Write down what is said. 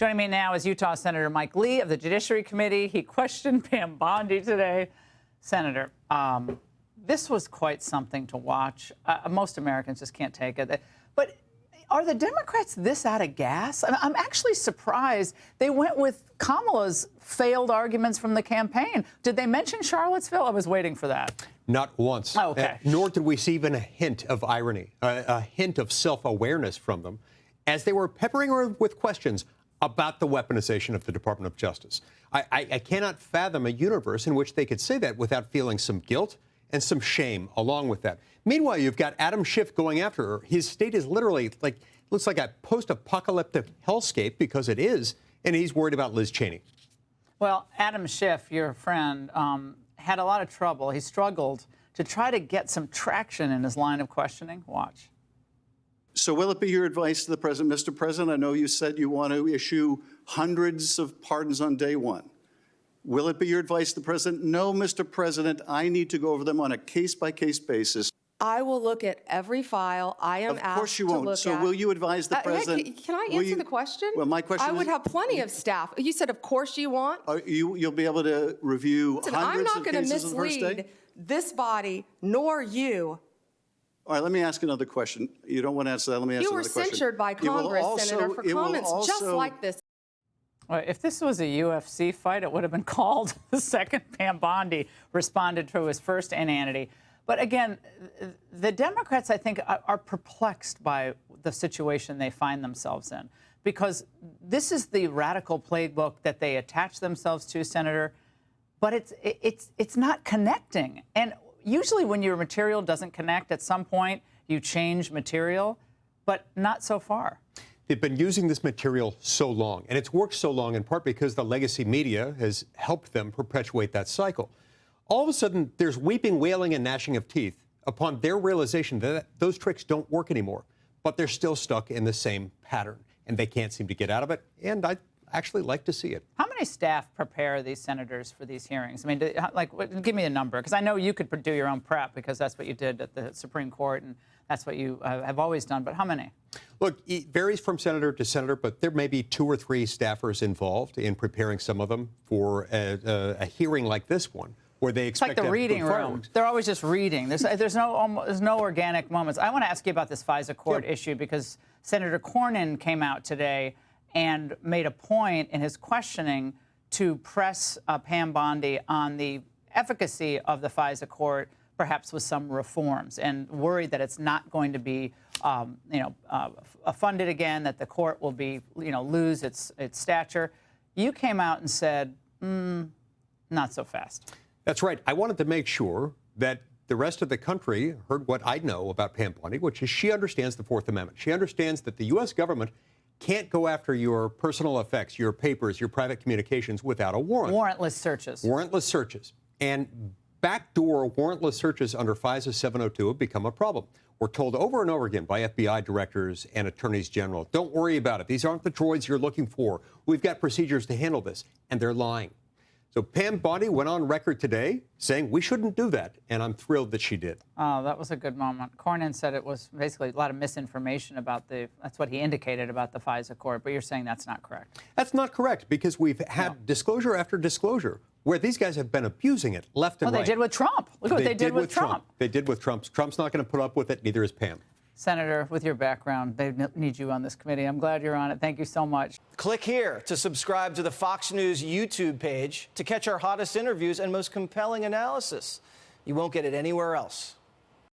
Joining me now is Utah Senator Mike Lee of the Judiciary Committee. He questioned Pam Bondi today. Senator, this was quite something to watch. Most Americans just can't take it. But are the Democrats this out of gas? I'm actually surprised they went with Kamala's failed arguments from the campaign. Did they mention Charlottesville? I was waiting for that. Not once. Oh, okay. Nor did we see even a hint of irony, a hint of self-awareness from them, as they were peppering her with questions about the weaponization of the Department of Justice. I cannot fathom a universe in which they could say that without feeling some guilt and some shame along with that. Meanwhile, you've got Adam Schiff going after her. His state is literally looks like a post-apocalyptic hellscape, because it is, and he's worried about Liz Cheney. Well, Adam Schiff, your friend, had a lot of trouble. He struggled to try to get some traction in his line of questioning. Watch. So will it be your advice to the president, Mr. President? I know you said you want to issue hundreds of pardons on day one. Will it be your advice to the president? No, Mr. President, I need to go over them on a case-by-case basis. I will look at every file I am asked to look at. Of course you won't. So will you advise the president? Can I answer the question? Well, my question is... I would have plenty of staff. You said, of course you want? You'll be able to review hundreds of cases on the first day? I'm not going to mislead this body, nor you. All right, let me ask another question. You don't want to answer that. Let me ask another question. You were censured by Congress, Senator, for comments just like this. Well, if this was a UFC fight, it would have been called. The second Pam Bondi responded to his first inanity. But again, the Democrats, I think, are perplexed by the situation they find themselves in, because this is the radical playbook that they attach themselves to, Senator, but it's not connecting. And usually when your material doesn't connect, at some point you change material, but not so far. They've been using this material so long, and it's worked so long in part because the legacy media has helped them perpetuate that cycle. All of a sudden, there's weeping, wailing, and gnashing of teeth upon their realization that those tricks don't work anymore, but they're still stuck in the same pattern, and they can't seem to get out of it, and I actually like to see it. How many staff prepare these senators for these hearings? I mean, give me a number, because I know you could do your own prep, because that's what you did at the Supreme Court, and that's what you have always done, but how many? Look, it varies from senator to senator, but there may be 2 or 3 staffers involved in preparing some of them for a hearing like this one, where they expect it's like the reading room. Fireworks. They're always just reading. There's no organic moments. I want to ask you about this FISA court issue, because Senator Cornyn came out today and made a point in his questioning to press Pam Bondi on the efficacy of the FISA court, perhaps with some reforms, and worried that it's not going to be, funded again, that the court will be, lose its stature. You came out and said, not so fast. That's right. I wanted to make sure that the rest of the country heard what I know about Pam Bondi, which is she understands the Fourth Amendment. She understands that the U.S. government can't go after your personal effects, your papers, your private communications without a warrant. Warrantless searches. Warrantless searches. And backdoor warrantless searches under FISA 702 have become a problem. We're told over and over again by FBI directors and attorneys general, don't worry about it. These aren't the droids you're looking for. We've got procedures to handle this. And they're lying. So Pam Bondi went on record today saying we shouldn't do that, and I'm thrilled that she did. Oh, that was a good moment. Cornyn said it was basically a lot of misinformation about that's what he indicated about the FISA court, but you're saying that's not correct. That's not correct, because we've had disclosure after disclosure where these guys have been abusing it left and right. Well, they did with Trump. Look what they did with Trump. They did with Trump. Trump's not going to put up with it, neither is Pam. Senator, with your background, they need you on this committee. I'm glad you're on it. Thank you so much. Click here to subscribe to the Fox News YouTube page to catch our hottest interviews and most compelling analysis. You won't get it anywhere else.